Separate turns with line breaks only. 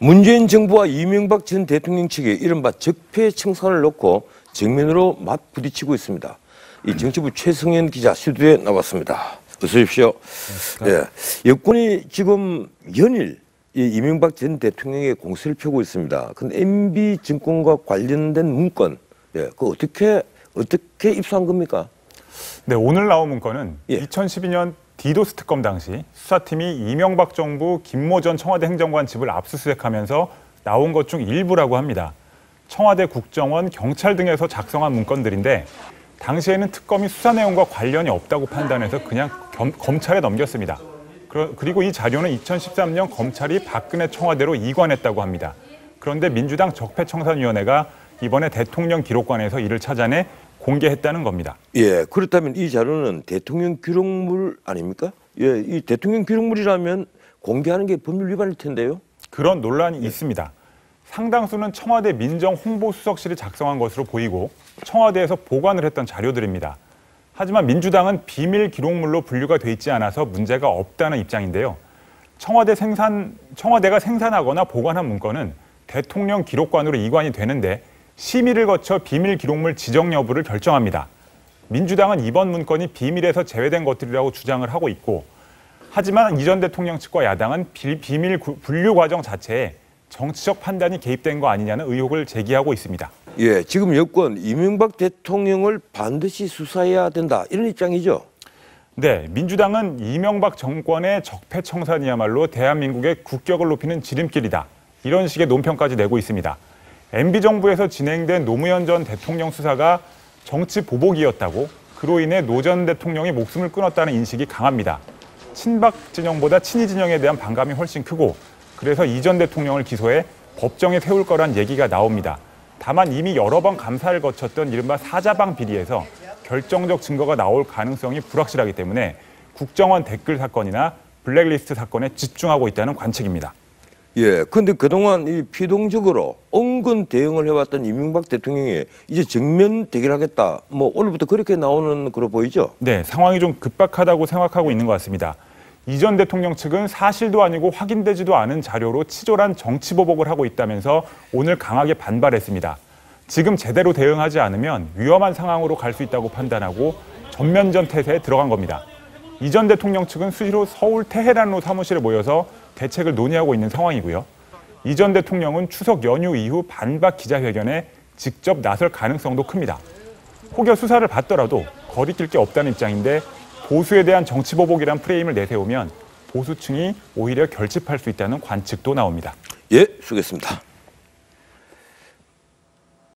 문재인 정부와 이명박 전 대통령 측의 이른바 적폐청산을 놓고 정면으로 맞부딪히고 있습니다. 이 정치부 최승현 기자 스튜디오에 나왔습니다. 어서 오십시오. 예, 여권이 지금 연일 이명박 전 대통령의 공세를 펴고 있습니다. 그런데 MB증권과 관련된 문건, 그 어떻게 입수한 겁니까?
네, 오늘 나온 문건은
예.
2012년 디도스 특검 당시 수사팀이 이명박 정부 김모 전 청와대 행정관 집을 압수수색하면서 나온 것 중 일부라고 합니다. 청와대 국정원, 경찰 등에서 작성한 문건들인데 당시에는 특검이 수사 내용과 관련이 없다고 판단해서 그냥 검찰에 넘겼습니다. 그리고 이 자료는 2013년 검찰이 박근혜 청와대로 이관했다고 합니다. 그런데 민주당 적폐청산위원회가 이번에 대통령 기록관에서 이를 찾아내 공개했다는 겁니다.
예, 그렇다면 이 자료는 대통령 기록물 아닙니까? 예, 이 대통령 기록물이라면 공개하는 게 법률 위반일 텐데요.
그런 논란이 있습니다. 상당수는 청와대 민정홍보수석실이 작성한 것으로 보이고 청와대에서 보관을 했던 자료들입니다. 하지만 민주당은 비밀 기록물로 분류가 돼 있지 않아서 문제가 없다는 입장인데요. 청와대가 생산하거나 보관한 문건은 대통령 기록관으로 이관이 되는데 심의를 거쳐 비밀 기록물 지정 여부를 결정합니다. 민주당은 이번 문건이 비밀에서 제외된 것들이라고 주장을 하고 있고, 하지만 이 전 대통령 측과 야당은 비밀 분류 과정 자체에 정치적 판단이 개입된 거 아니냐는 의혹을 제기하고 있습니다.
예, 지금 여권 이명박 대통령을 반드시 수사해야 된다 이런 입장이죠.
네, 민주당은 이명박 정권의 적폐청산이야말로 대한민국의 국격을 높이는 지름길이다. 이런 식의 논평까지 내고 있습니다. MB정부에서 진행된 노무현 전 대통령 수사가 정치 보복이었다고, 그로 인해 노 전 대통령이 목숨을 끊었다는 인식이 강합니다. 친박 진영보다 친이 진영에 대한 반감이 훨씬 크고, 그래서 이 전 대통령을 기소해 법정에 세울 거란 얘기가 나옵니다. 다만 이미 여러 번 감사를 거쳤던 이른바 사자방 비리에서 결정적 증거가 나올 가능성이 불확실하기 때문에 국정원 댓글 사건이나 블랙리스트 사건에 집중하고 있다는 관측입니다.
예, 근데 그동안 이 피동적으로 은근 대응을 해왔던 이명박 대통령이 이제 정면 대결하겠다. 뭐 오늘부터 그렇게 나오는 거로 보이죠?
네, 상황이 좀 급박하다고 생각하고 있는 것 같습니다. 이 전 대통령 측은 사실도 아니고 확인되지도 않은 자료로 치졸한 정치 보복을 하고 있다면서 오늘 강하게 반발했습니다. 지금 제대로 대응하지 않으면 위험한 상황으로 갈 수 있다고 판단하고 전면전 태세에 들어간 겁니다. 이 전 대통령 측은 수시로 서울 테헤란로 사무실에 모여서 대책을 논의하고 있는 상황이고요. 이 전 대통령은 추석 연휴 이후 반박 기자회견에 직접 나설 가능성도 큽니다. 혹여 수사를 받더라도 거리낄 게 없다는 입장인데 보수에 대한 정치 보복이란 프레임을 내세우면 보수층이 오히려 결집할 수 있다는 관측도 나옵니다.
예, 수고했습니다.